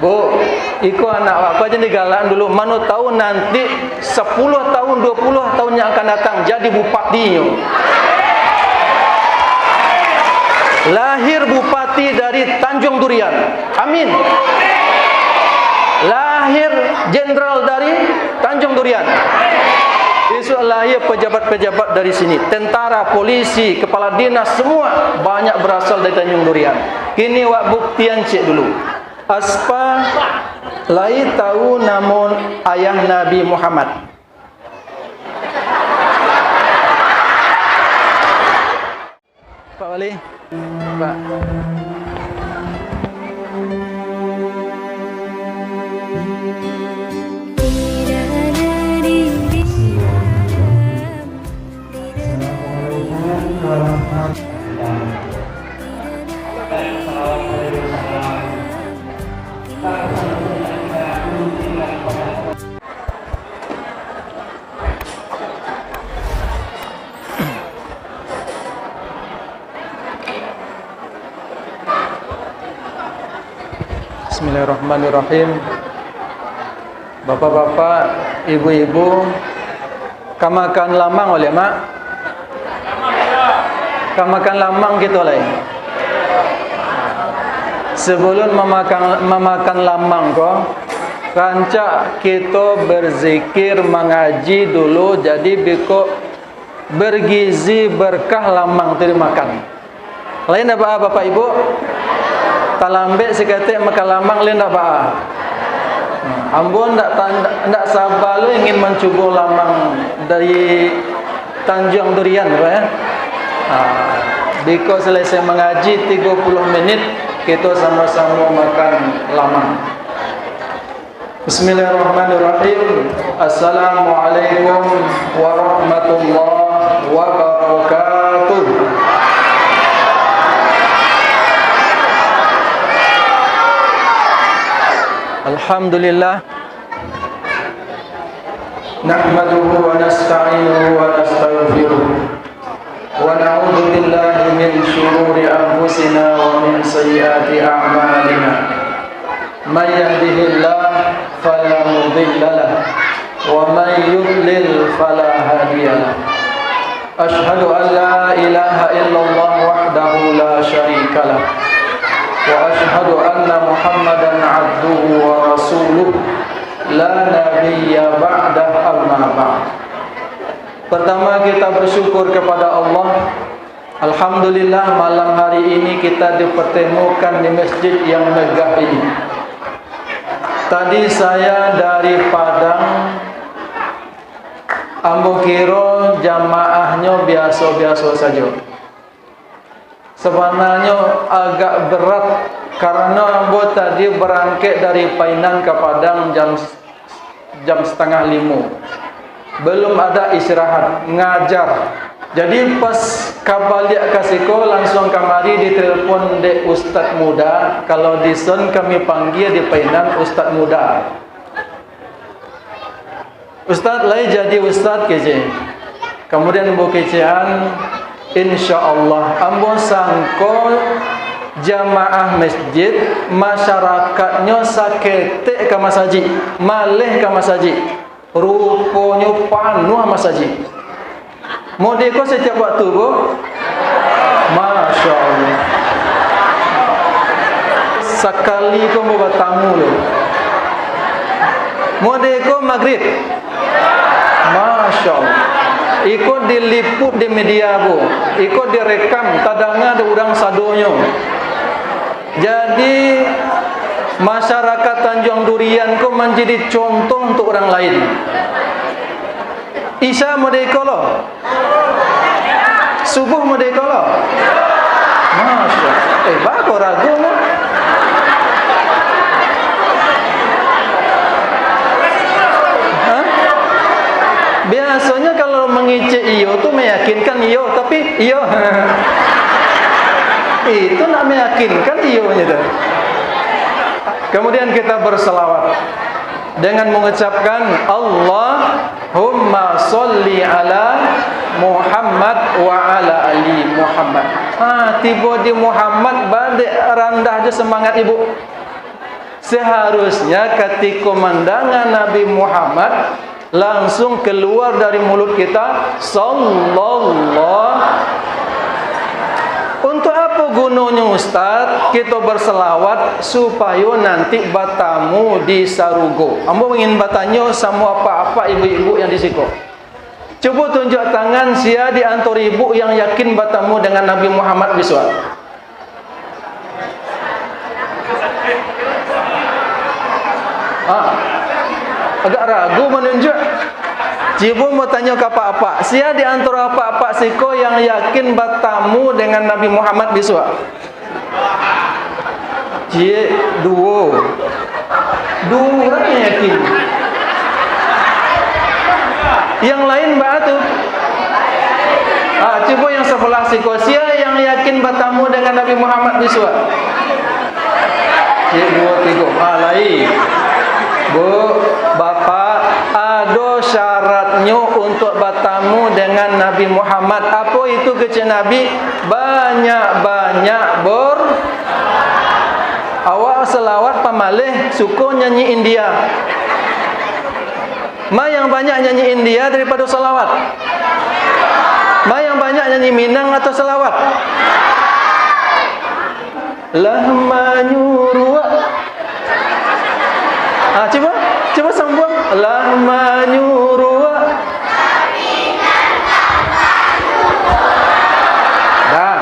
Bu, iku anak apa aja digalaan dulu. Mana tahu nanti 10 tahun, 20 tahun yang akan datang jadi bupatinya. Lahir bupati dari Tanjung Durian. Amin. Lahir jenderal dari Tanjung Durian. Besok lahir pejabat-pejabat dari sini. Tentara, polisi, kepala dinas semua banyak berasal dari Tanjung Durian. Kini wak buktian cik dulu. Aspa lai tahu namun ayah Nabi Muhammad. Pak Wali, Pak. Bismillahirrahmanirrahim. Bapak-bapak, ibu-ibu, kamakan lamang oleh mak. Kamakan lamang gitu lah. Sebelum memakan lamang ko, rancak kita berzikir mengaji dulu, jadi biko bergizi berkah lamang tu dimakan. Lain apa bapak ibu? Talambek seketik makan lamang lain apa? Ambon ndak sabar lu ingin mencuba lamang dari Tanjung Durian ya. Biko selesai mengaji 30 menit kita sama-sama makan lamang. Bismillahirrahmanirrahim. Assalamualaikum warahmatullahi wabarakatuh. Alhamdulillah. Nahmaduhu wa nasta'inuhu wa nastaghfiruh. Wa na'udzu billahi min shururi anfusina wa min sayyiati a'malina. May yahdihillahu fala mudilla lahu wa may yudlil fala hadiya lahu. Ashhadu an la ilaha illallah wahdahu la syarika lahu wa ashhadu anna Muhammadan abduhu wa rasuluh la nabiyya ba'dah amma ba'd. Pertama kita bersyukur kepada Allah. Alhamdulillah malam hari ini kita dipertemukan di masjid yang megah ini. Tadi saya dari Padang, ambo kira jamaahnya biasa-biasa saja. Sebenarnya agak berat karena ambo tadi berangkat dari Painan ke Padang jam setengah 5. Belum ada istirahat, ngajar. Jadi pas kabaliak kasiko langsung kamari ditelepon dek ustaz muda. Kalau di son kami panggil di Painan ustaz muda. Ustaz lain jadi ustaz kece. Kemudian ambo kecean, insyaallah ambo sangko jamaah masjid masyarakatnya saketek ke masjid, malih ke masjid. Rupanya penuh masjid. Modeko setiap waktu bu, masya Allah. Sekali kau mau bertamu lo. Modeko maghrib, masya Allah. Ikut diliput di media bu, ikut direkam, tadangnya ada udang sadonyo. Jadi masyarakat Tanjung Durian kau menjadi contoh untuk orang lain. Isya merdeka loh, subuh merdeka loh. Masya Allah. Bagus ragu loh. Biasanya kalau mengicik iyo tu meyakinkan iyo, tapi iyo itu nak meyakinkan iyo gitu. Kemudian kita berselawat dengan mengucapkan Allahumma sholli ala Muhammad wa ala ali Muhammad. Tiba di Muhammad balik rendah je semangat ibu. Seharusnya ketika komandangan Nabi Muhammad langsung keluar dari mulut kita sallallahu. Untuk apa gunanya Ustaz kita berselawat supaya nanti batamu di sarugo? Ambo ingin bertanya sama apa-apa ibu-ibu yang di situ. Coba tunjuk tangan sia di antara ibu yang yakin batamu dengan Nabi Muhammad besok. Agak ragu menunjuk. Cibu mau tanya ke apa-apa. Sia di antara apa-apa siko yang yakin batamu dengan Nabi Muhammad besok. Dua orang yang yakin. Yang lain batu. Coba yang sebelah siko. Sia yang yakin batamu dengan Nabi Muhammad besok. Dua, tiga. Lain. Bu, Bapak, ada syaratnya untuk bertemu dengan Nabi Muhammad. Apa itu kecil Nabi? Banyak-banyak awak selawat pamalih suka nyanyi India. Ma yang banyak nyanyi India daripada selawat? Ma yang banyak nyanyi Minang atau selawat? Lahma nyurwa. Coba sambung. Lahma nyurwa. Dah.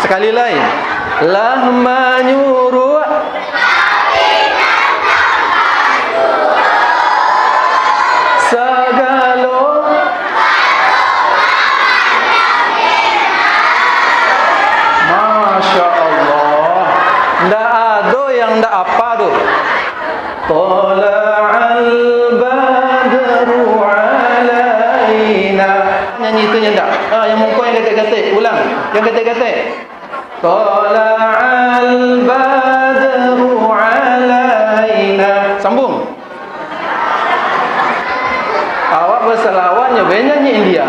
Sekali lagi. Lahma nyurwa. Segalo. Masya Allah. Ndak ada yang ndak apa tu. Tala'al badru alaina. Nyanyi itu ndak? Yang muka yang gatek-gatek. Ulang. Yang gatek-gatek. Tala'al badru alaina. Sambung. Awak berselawat nyanyi India.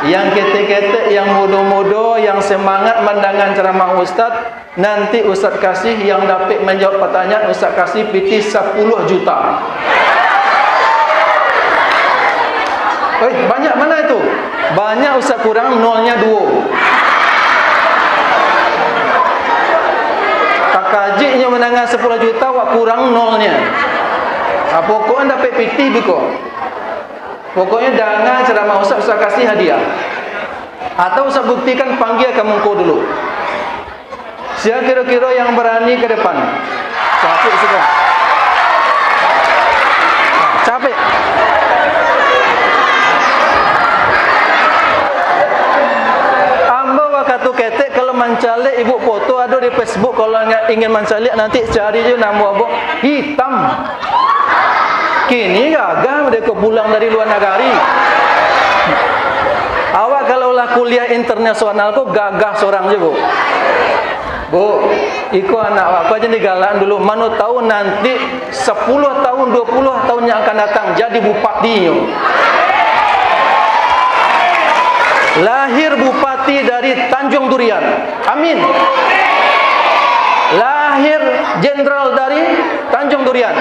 Yang ketek-ketek, yang muda-muda, yang semangat mendengar ceramah Ustaz, nanti Ustaz kasih yang dapat menjawab pertanyaan, Ustaz kasih PT 10 juta. Banyak mana itu? Banyak Ustaz, kurang nolnya 2. Tak kajiknya mendengar 10 juta, wak kurang nolnya. Pokoknya dapat PT biko. Pokoknya jangan ceramah Ustaz kasih hadiah. Atau Ustaz buktikan panggil kamu kau dulu. Siapa kira-kira yang berani ke depan? Capek suka. Capek. Ambo waktu ketek kalau mencalik ibu foto ada di Facebook, kalau ingin mencalik nanti cari je nama abang hitam. Kini gagah mereka pulang dari luar negeri. Awak kalau lah kuliah internasional kok gagah seorang je, Bu. Bu, ikut anak awak aja digalan dulu. Mana tahu nanti 10 tahun, 20 tahun yang akan datang jadi bupati. Lahir bupati dari Tanjung Durian. Amin. Lahir jenderal dari Tanjung Durian.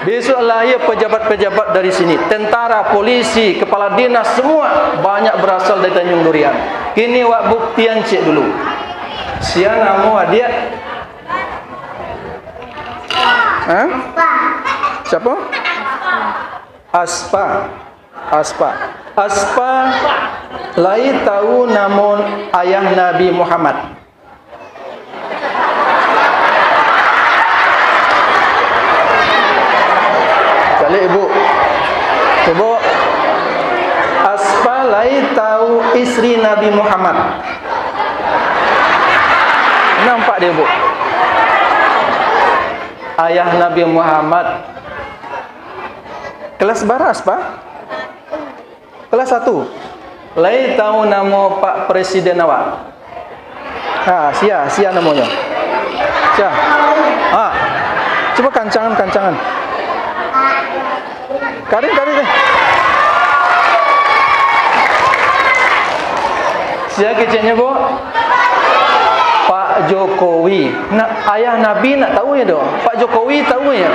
Besok lahir pejabat-pejabat dari sini. Tentara, polisi, kepala dinas, semua banyak berasal dari Tanjung Durian. Kini wak buktian cek dulu. Sia nama dia? Siapa? Aspa. Lai tahu namun ayah Nabi Muhammad. Ibu, coba Aspa lai tahu istri Nabi Muhammad. Nampak dia, Bu? Ayah Nabi Muhammad. Kelas berapa Aspa? Kelas 1. Lai tahu nama Pak Presiden awak? Sia namanya. Sia. Coba kancangan. Karin deh. Siapa kecilnya, Bu? Pak Pak Jokowi. Ayah Nabi nak tahu ya dong. Pak Jokowi tahu ya.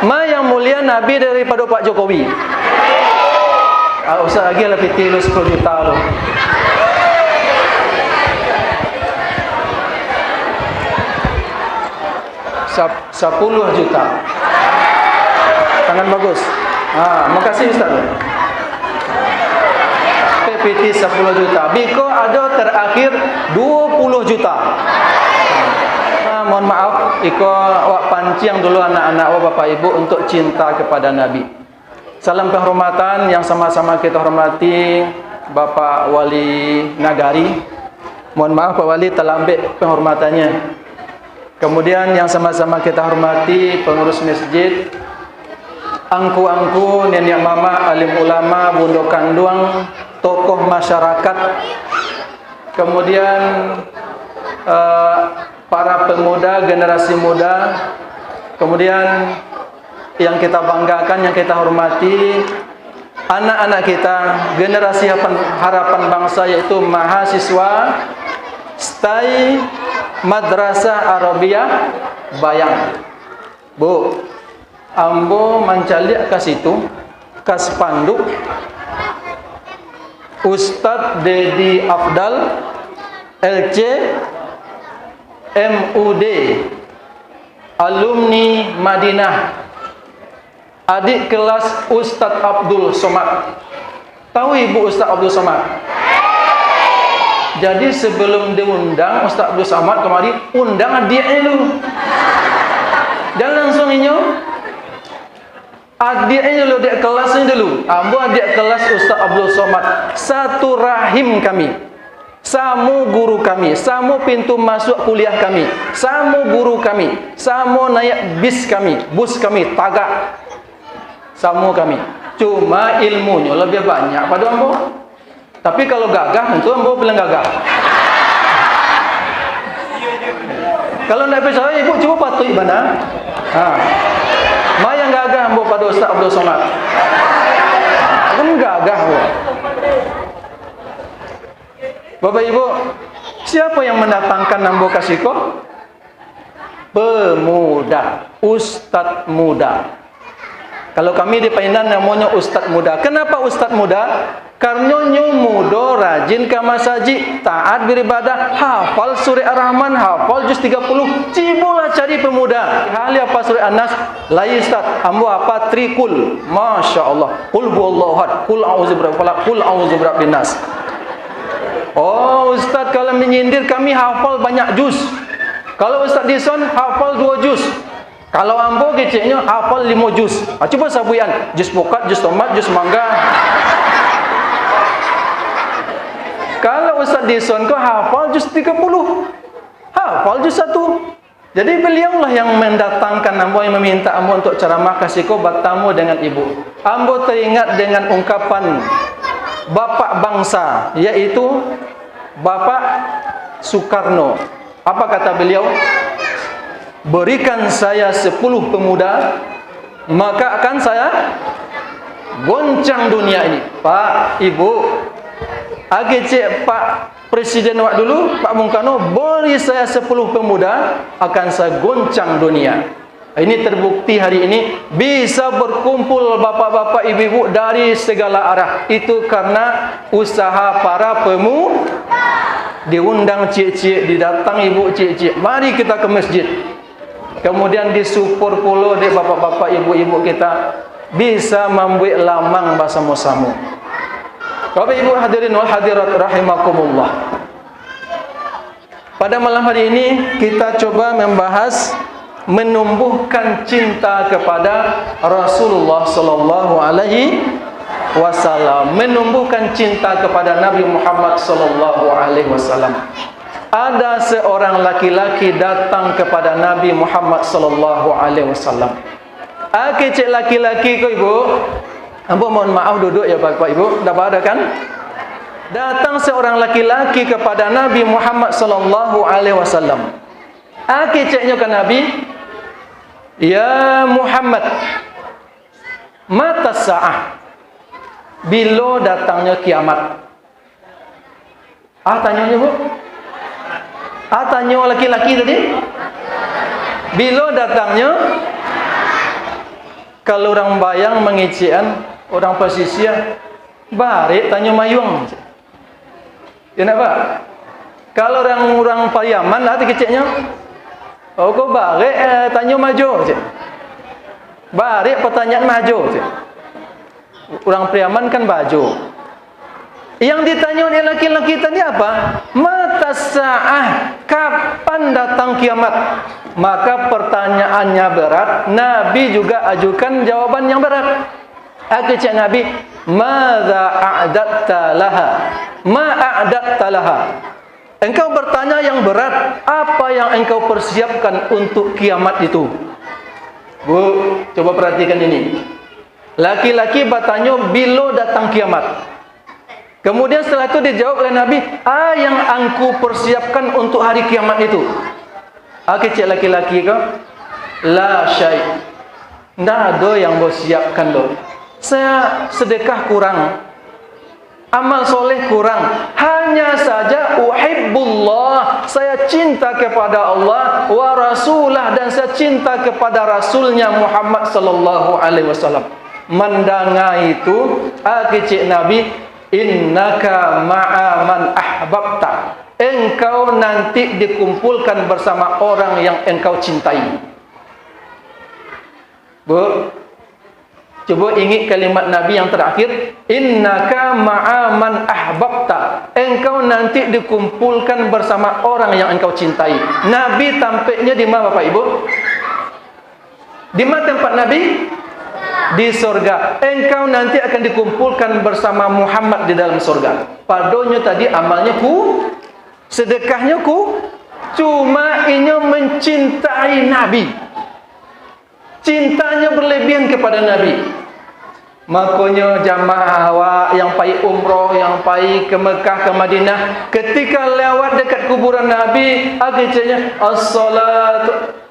Ma yang mulia Nabi daripada Pak Jokowi. Usah lagi lebih tilu 10 juta loh. Sepuluh juta. Tangan bagus. Makasih Ustaz. PPT 10 juta. Biko ada terakhir 20 juta. Mohon maaf, Iko awak pancing dulu anak-anak awak Bapak Ibu untuk cinta kepada Nabi. Salam penghormatan yang sama-sama kita hormati Bapak Wali Nagari. Mohon maaf Pak Wali telah ambil penghormatannya. Kemudian yang sama-sama kita hormati pengurus masjid, angku-angku, nenek mama, alim ulama, bundok kanduang, tokoh masyarakat. Kemudian para pemuda, generasi muda. Kemudian yang kita banggakan, yang kita hormati, anak-anak kita, generasi harapan bangsa, yaitu mahasiswa STAI Madrasah Arabiyah Bayang. Bu, ambo mencalik ke situ, ke spanduk Ustadz Dedi Afdal LC MUD alumni Madinah, adik kelas Ustadz Abdul Somad. Tahu Ibu Ustadz Abdul Somad? Jadi sebelum diundang Ustadz Abdul Somad kemari, undang adiknya dulu. Dan langsung inyo adiknya dulu, adik kelasnya dulu. Ambo adik kelas Ustadz Abdul Somad, satu rahim kami. Samu guru kami, samu pintu masuk kuliah kami, samu guru kami, samu naik bis kami, bus kami, tagak. Samu kami. Cuma ilmunya lebih banyak pada ambo. Tapi kalau gagah, tentu ambo bilang gagah. Kalau nak percaya, ibu cuba patuh mana? Ma yang gagah ambo pada Ustaz Abdul Somad. Kan gagah ambo. Bapak Ibu, siapa yang mendatangkan ambo kasiko? Pemuda, Ustadz muda. Kalau kami di Painan namanya Ustadz muda. Kenapa Ustadz muda? Karena nyu muda, rajin ke masjid, taat beribadah, hafal surah Ar-Rahman, hafal juz 30. Cibulah cari pemuda. Hal apa surah An-Nas? Lai Ustaz, ambo apa trikul. Masya Allah. Qul huwallahu ahad, qul a'udzu birabbil falaq, qul a'udzu birabbin nas. Oh Ustaz, kalau menyindir kami hafal banyak juz. Kalau Ustaz Dison hafal 2 juz. Kalau ambo keceknya hafal 5 juz. Coba sabuyan, juz pokat, juz tomat, juz mangga. Kalau Ustaz Dison kau hafal juz 30. Hafal juz 1. Jadi beliaulah yang mendatangkan ambo, yang meminta ambo untuk ceramah kasih kau bertamu dengan ibu. Ambo teringat dengan ungkapan Bapak bangsa, yaitu Bapak Soekarno. Apa kata beliau? Berikan saya 10 pemuda, maka akan saya goncang dunia ini. Pak, Ibu, cek Pak Presiden awak dulu, Pak Bung Karno, beri saya 10 pemuda, akan saya goncang dunia. Ini terbukti hari ini bisa berkumpul bapak-bapak, ibu-ibu dari segala arah. Itu karena usaha para pemuda. Diundang cik-cik, didatang ibu cik-cik, mari kita ke masjid. Kemudian disupport pula di bapak-bapak, ibu-ibu kita bisa membuat lamang bersama-sama. Bapak Ibu hadirin wal hadirat rahimakumullah. Pada malam hari ini kita coba membahas menumbuhkan cinta kepada Rasulullah sallallahu alaihi wasallam, menumbuhkan cinta kepada Nabi Muhammad sallallahu alaihi wasallam. Ada seorang laki-laki datang kepada Nabi Muhammad sallallahu alaihi wasallam. Cik laki-laki ko Ibu, ambo mohon maaf duduk ya Bapak Ibu, dah ada kan? Datang seorang laki-laki kepada Nabi Muhammad sallallahu alaihi wasallam. Ceknya ke Nabi, ya Muhammad, mata sa'ah, bila datangnya kiamat? Tanyanya Bu, Tanya laki-laki tadi. Bila datangnya, kalau orang bayang mengician, orang pesisir, barik tanya mayung. Ya nak pak? Kalau orang Pariaman, hati kecilnya, oh kau barik tanya maju. Barik pertanyaan maju. Orang Pariaman kan baju. Yang ditanya oleh laki-laki tadi apa? Mata sa'ah, kapan datang kiamat? Maka pertanyaannya berat, Nabi juga ajukan jawaban yang berat. Kata Nabi, "Madza a'datta laha?" Ma a'datta laha. Engkau bertanya yang berat, apa yang engkau persiapkan untuk kiamat itu? Bu, coba perhatikan ini. Laki-laki bertanya bila datang kiamat. Kemudian setelah itu dijawab oleh Nabi, yang aku persiapkan untuk hari kiamat itu. Kecil laki-laki kau, la syai. Tidak ada yang bersiapkan lo. Saya sedekah kurang, amal soleh kurang. Hanya saja uhibbullah, saya cinta kepada Allah wa rasulah, dan saya cinta kepada rasulnya Muhammad sallallahu alaihi wasallam. Mendengar itu, kecil Nabi, innaka ma'a man ahbabta. Engkau nanti dikumpulkan bersama orang yang engkau cintai. Bu, coba ingat kalimat Nabi yang terakhir, innaka ma'a man ahbabta. Engkau nanti dikumpulkan bersama orang yang engkau cintai. Nabi tampaknya di mana Bapak Ibu? Di mana tempat Nabi? Di surga. Engkau nanti akan dikumpulkan bersama Muhammad di dalam surga. Padanya tadi amalnya ku, sedekahnya ku, cuma inya mencintai Nabi. Cintanya berlebihan kepada Nabi. Makanya jamaah awak yang pergi umrah, yang pergi ke Mekah, ke Madinah, ketika lewat dekat kuburan Nabi, akhirnya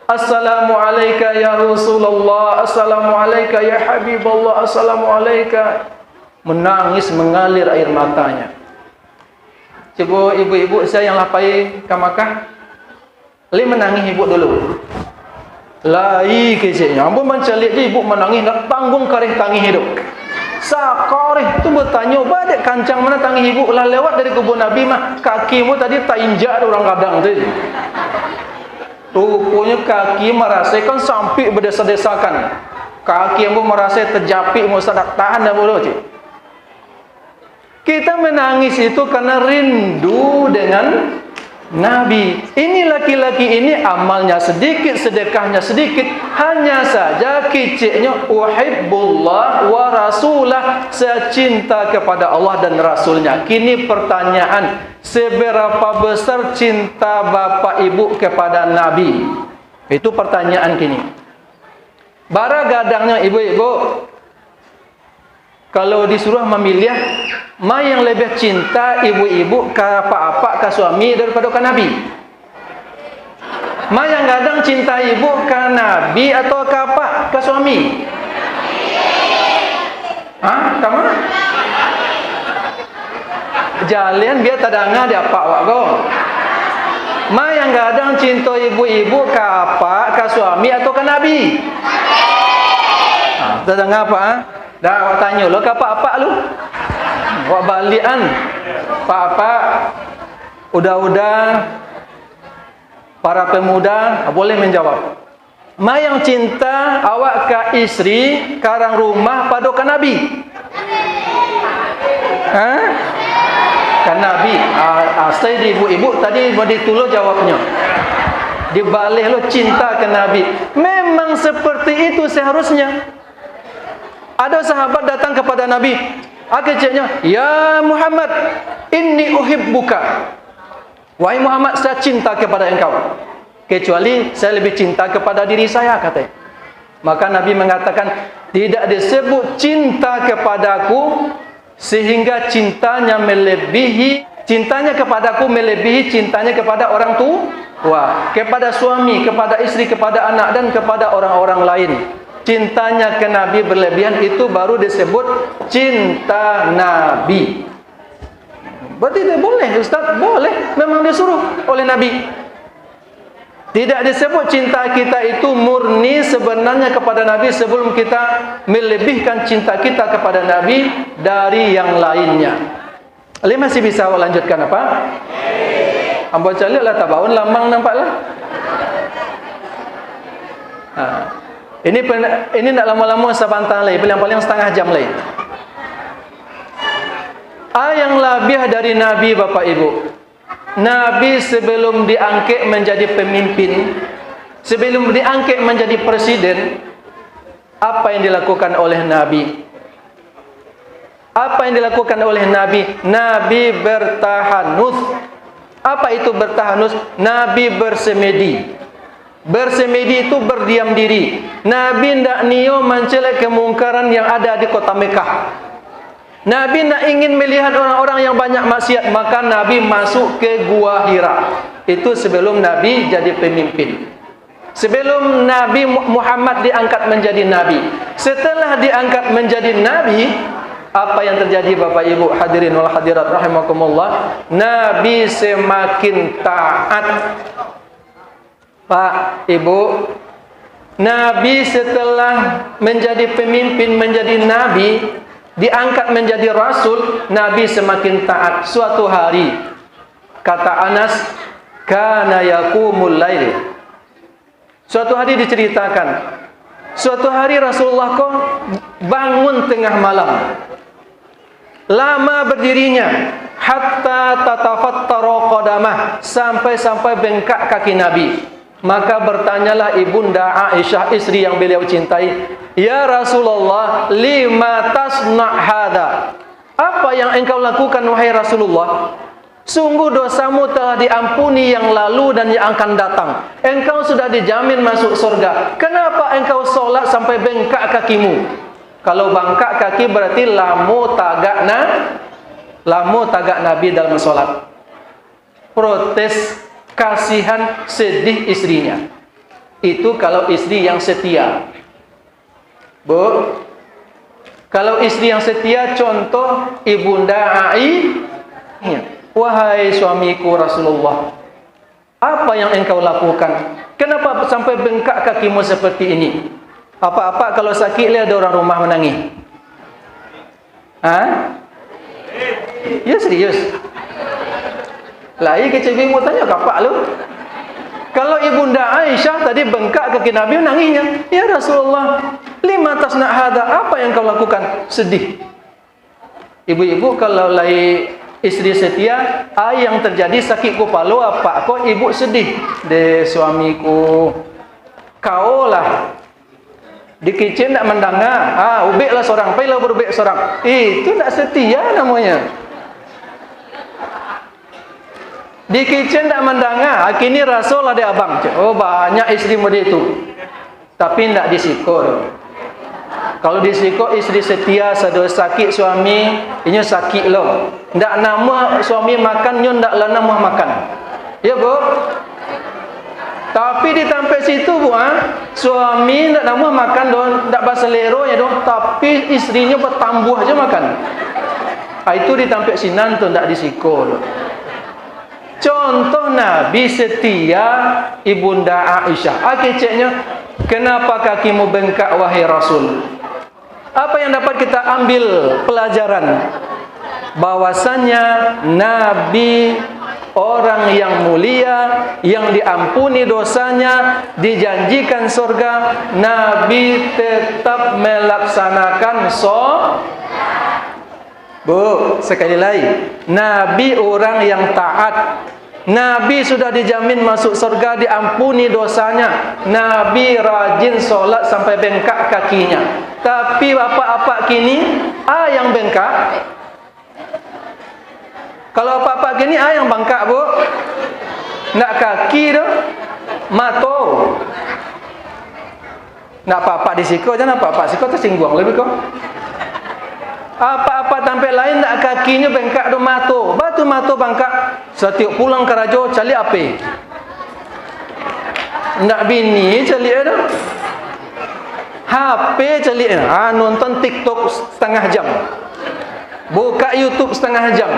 Assalamu alayka ya Rasulullah, Assalamu alayka ya Habibullah, Assalamu alayka. Menangis, mengalir air matanya. Coba ibu-ibu saya yang lapai ke Makkah, menangis ibu dulu. Lai keciknya, ampun mencalik je ibu menangis, nak tanggung karih tangis hidup. Sakarih tu bertanya, badek kancang mana tangis ibu lah lewat dari kubur Nabi mah, kakimu tadi tak injak orang kadang tu. Rupanya kaki merasakan sampai berdesa-desakan. Kaki yang merasa terjapit, merasa tak tahan dah boleh. Kita menangis itu karena rindu dengan Nabi. Ini laki-laki ini amalnya sedikit, sedekahnya sedikit. Hanya saja kiciknya uhibbullah wa rasulah, saya cinta kepada Allah dan Rasulnya. Kini pertanyaan, seberapa besar cinta bapak ibu kepada Nabi? Itu pertanyaan kini. Bara gadangnya ibu-ibu, kalau disuruh memilih, mana yang lebih cinta ibu-ibu ke apa-apa ke suami daripada ke Nabi? Mana yang kadang cinta ibu ke Nabi atau ke apa? Ke suami? Ke mana? Jalian biar tadanga di apa awak kau? Mana yang kadang cinta ibu-ibu ke apa? Ke suami atau ke Nabi? Tadanga apa? Dah awak tanya lo ke apa-apa lu? Awak balikan apa-apa, udah-udah para pemuda boleh menjawab. Ma yang cinta awak ke istri, karang rumah pada ke Nabi? Kan Nabi. Saya di ibu-ibu tadi mau ditulis jawabnya. Dibalik lo cinta ke Nabi. Memang seperti itu seharusnya. Ada sahabat datang kepada Nabi, akhirnya, ya Muhammad, inni uhibbuka. Wahai Muhammad, saya cinta kepada engkau. Kecuali saya lebih cinta kepada diri saya, katanya. Maka Nabi mengatakan, tidak disebut cinta kepadaku sehingga cintanya kepadaku melebihi cintanya kepada orang tua, kepada suami, kepada istri, kepada anak, dan kepada orang-orang lain. Cintanya ke Nabi berlebihan, itu baru disebut cinta Nabi. Berarti dia boleh, Ustaz? Boleh. Memang disuruh oleh Nabi. Tidak disebut cinta kita itu murni sebenarnya kepada Nabi sebelum kita melebihkan cinta kita kepada Nabi dari yang lainnya. Ali masih bisa awak lanjutkan apa? Ambo calik lah tabaun lamang nampaklah. Ini nak lama-lama sabantang lagi, paling setengah jam lagi. Yang lebih dari Nabi Bapak Ibu. Nabi sebelum diangkat menjadi pemimpin, sebelum diangkat menjadi presiden, apa yang dilakukan oleh Nabi? Apa yang dilakukan oleh Nabi? Nabi bertahanus. Apa itu bertahanus? Nabi bersemedi. Bersemedi itu berdiam diri. Nabi tidak niyo mencela kemungkaran yang ada di kota Mekah. Nabi nak ingin melihat orang-orang yang banyak maksiat, maka Nabi masuk ke Gua Hira. Itu sebelum Nabi jadi pemimpin. Sebelum Nabi Muhammad diangkat menjadi Nabi. Setelah diangkat menjadi Nabi, apa yang terjadi Bapak Ibu hadirin wal hadirat rahimakumullah? Nabi semakin taat. Pak, Ibu, Nabi setelah menjadi pemimpin, menjadi Nabi, diangkat menjadi Rasul, Nabi semakin taat. Suatu hari, kata Anas, kana yaqumul lail. Suatu hari diceritakan, suatu hari Rasulullah kok bangun tengah malam, lama berdirinya, hatta tatafattara qadamah, sampai bengkak kaki Nabi. Maka bertanyalah ibunda Aisyah, istri yang beliau cintai, ya Rasulullah, lima tasna' hadha? Apa yang engkau lakukan wahai Rasulullah? Sungguh dosamu telah diampuni yang lalu dan yang akan datang. Engkau sudah dijamin masuk surga. Kenapa engkau solat sampai bengkak kakimu? Kalau bengkak kaki berarti lamu tagak Nabi dalam solat. Protes, kasihan, sedih istrinya. Itu kalau istri yang setia. Bu, kalau istri yang setia, contoh ibunda Aisyah, wahai suamiku Rasulullah, apa yang engkau lakukan? Kenapa sampai bengkak kakimu seperti ini? Apa-apa kalau sakit lihat ada orang rumah menangis. Ya serius. Lai kecebing mau tanya kapak lu. Kalau ibunda Aisyah tadi bengkak kaki Nabi nangisnya, ya Rasulullah, lima tasna' hadha? Apa yang kau lakukan? Sedih. Ibu-ibu kalau lai istri setia, yang terjadi sakit kepala apa? Kok ibu sedih? De suamiku, kau lah di kitchen tak mendengar. Ubek lah seorang, paylah berubek seorang. Itu tak setia namanya. Di kitchen tak mendengar. Kini Rasul ada abang. Oh banyak istri muda itu. Tapi tak disikul. Kalau disikul istri setia, sedang sakit suami, ini sakit loh. Tak nama suami makan, nyon tak lah nama makan. Ya bu. Tapi di tempat situ bu, suami tak nama makan don, tak baselero ya don. Tapi istrinya bertambuh aja makan. Itu di tempat sinan tu tak disikul. Contoh Nabi setia ibunda Aisyah. Keceknya, kenapa kakimu bengkak wahai Rasul? Apa yang dapat kita ambil pelajaran? Bahwasannya Nabi orang yang mulia, yang diampuni dosanya, dijanjikan surga. Nabi tetap melaksanakan Bu, sekali lagi, Nabi orang yang taat. Nabi sudah dijamin masuk surga, diampuni dosanya. Nabi rajin solat sampai bengkak kakinya. Tapi bapak-bapak kini, yang bengkak. Kalau bapak-bapak kini, yang bengkak bu. Nak kaki tu, mato. Nak bapak disiko, jangan bapak siko tersinggung lebih kok. Apa-apa tempat lain nak kakinya bengkak do mato. Batu mato bengkak. Setiap pulang ke raja cari apa? Nak bini cari ada. HP cari nonton TikTok setengah jam. Buka YouTube setengah jam.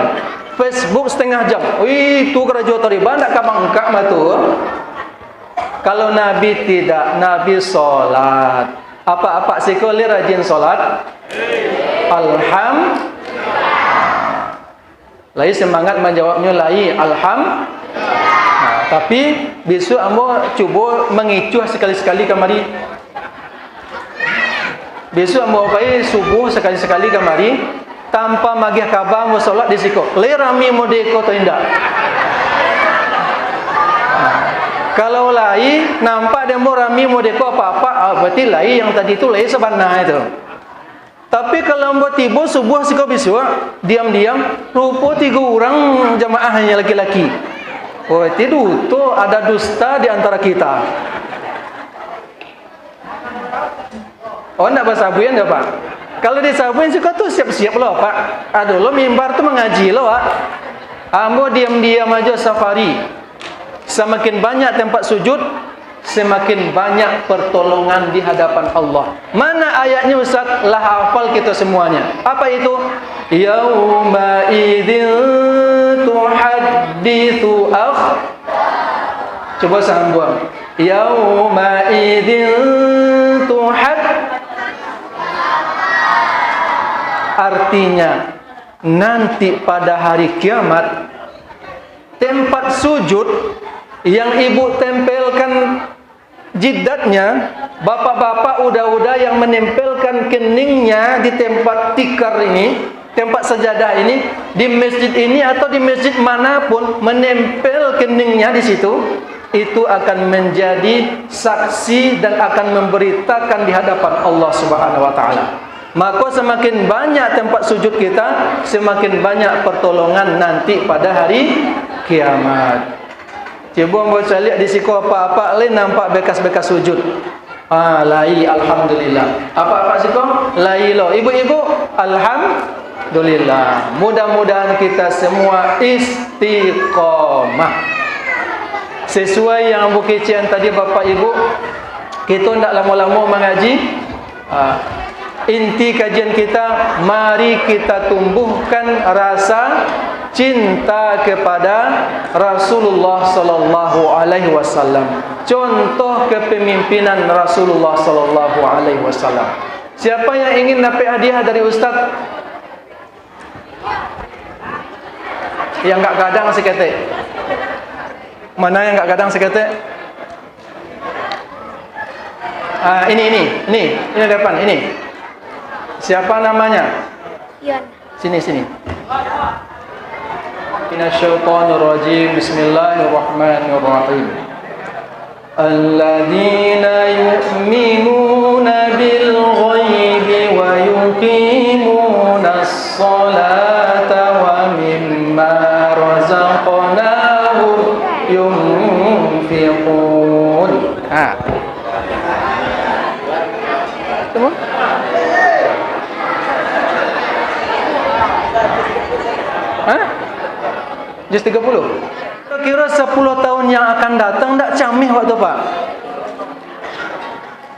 Facebook setengah jam. Itu ke raja tariban nak bengkak mato. Kalau Nabi tidak, Nabi solat. Apa-apa sekali rajin solat? Alhamdulillah. Lai semangat menjawabnya lai alhamdulillah. Tapi besok ambo cuba mengicuh sekali-sekali kamari. Besok ambo pai subuh sekali-sekali kamari tanpa magih khabar ambo solat di siko. Lai rami modeko to indak. Kalau lai nampak dia ambo rami modeko apa-apa, berarti lai yang tadi itu lai sebenar itu. Tapi kalau ambo tiba subuh siko besok diam-diam rupa 3 orang jamaahnya laki-laki. Oh, itu tuh ada dusta di antara kita. Oh, nak bersabuyan dah, Pak? Kalau disabuin suka tuh siap-siap loh, Pak. Aduh, lo mimbar tuh mengaji loh, Pak. Ambo diam-diam aja safari. Semakin banyak tempat sujud, semakin banyak pertolongan di hadapan Allah. Mana ayatnya Ustaz? Lah hafal kita semuanya. Apa itu? Yauma idzin tuhadditsu Coba sambung. Yauma idzin artinya nanti pada hari kiamat tempat sujud yang ibu tempelkan jidatnya, bapak-bapak udah yang menempelkan keningnya di tempat tikar ini, tempat sajadah ini, di masjid ini atau di masjid manapun, menempel keningnya di situ, itu akan menjadi saksi dan akan memberitakan di hadapan Allah Subhanahu wa taala. Maka semakin banyak tempat sujud kita, semakin banyak pertolongan nanti pada hari kiamat. Cuba baca lihat di siku apa-apa lain nampak bekas-bekas sujud. Lai alhamdulillah. Apa-apa siku? Lai lo. Ibu-ibu alhamdulillah. Mudah-mudahan kita semua istiqomah. Sesuai yang bukician tadi Bapak Ibu, kita tidak lama-lama mengaji. Inti kajian kita, mari kita tumbuhkan rasa cinta kepada Rasulullah sallallahu alaihi wasallam. Contoh kepemimpinan Rasulullah sallallahu alaihi wasallam. Siapa yang ingin dapat hadiah dari Ustaz? Yang enggak kadang seketik. Mana yang enggak kadang seketik? Ini depan, ini. Siapa namanya? Yon. Sini. Minasyaitonir rajim. Bismillahirrahmanirrahim. Alladzina yu'minuna bil ghaibi wa yuqimunas salata wa mimma razaqnahum yunfiqun. Semua? Just 30. Kira 10 tahun yang akan datang tak camih waktu Pak.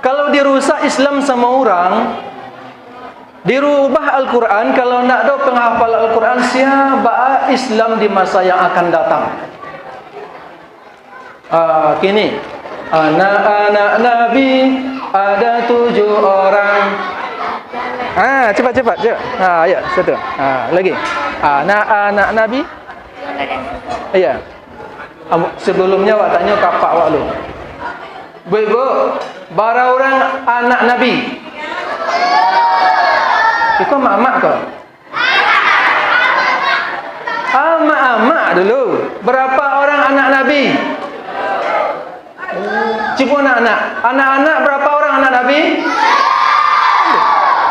Kalau dirusak Islam sama orang, dirubah Al-Quran, kalau nak ada penghafal Al-Quran, siapa Islam di masa yang akan datang? Kini anak-anak Nabi ada 7 orang. Cepat. Ya, satu. Lagi. Anak-anak Nabi. Iya. Sebelumnya awak tanya kapak awak lu. Bu, bara orang anak Nabi. Itu mak-mak ke? Mak-mak dulu. Berapa orang anak Nabi? Cuba anak-anak. Anak-anak berapa orang anak Nabi?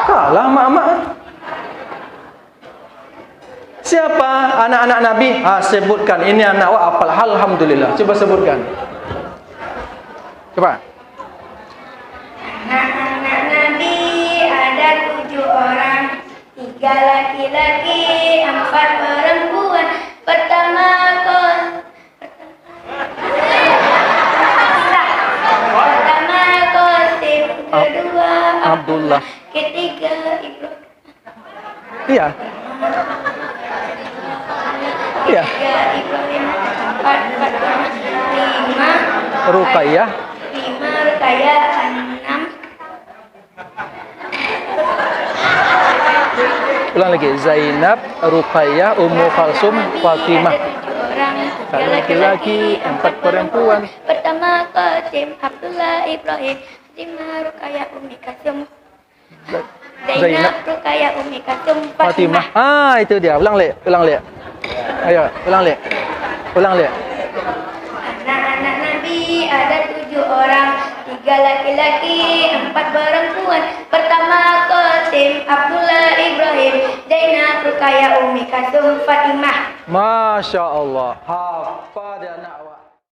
Kalah mak-mak. Siapa anak-anak Nabi? Sebutkan. Ini anak awak apal. Alhamdulillah. Coba sebutkan. Coba. Anak-anak Nabi ada 7 orang, 3 laki-laki, 4 perempuan. Pertama Qasim, kedua Abdullah, ketiga Ibrahim. Iya. Iya. 3 Ibrahim, 4 5 Ruqayyah. 5, Ruqayyah 6. Ulang lagi. Zainab, Ruqayyah, Ummu Kalsum, Fatimah. Ada 7 orang, 3 Laki-laki, laki-laki, 4 4 perempuan. Pertama Qasim, Abdullah, Ibrahim, Fatimah, Ruqayyah, Ummi Kalsum, Zainab, Ruqayyah, Ummi Kalsum, Fatimah. Fatimah. Itu dia. Ulang le. Ayo, ulang le. Anak-anak Nabi ada 7 orang, 3 laki-laki, 4 perempuan. Pertama Qasim, Abdullah, Ibrahim, Zainab, Ruqayyah, Ummi Kalsum, Fatimah. Masya Allah. Hafal dia anak.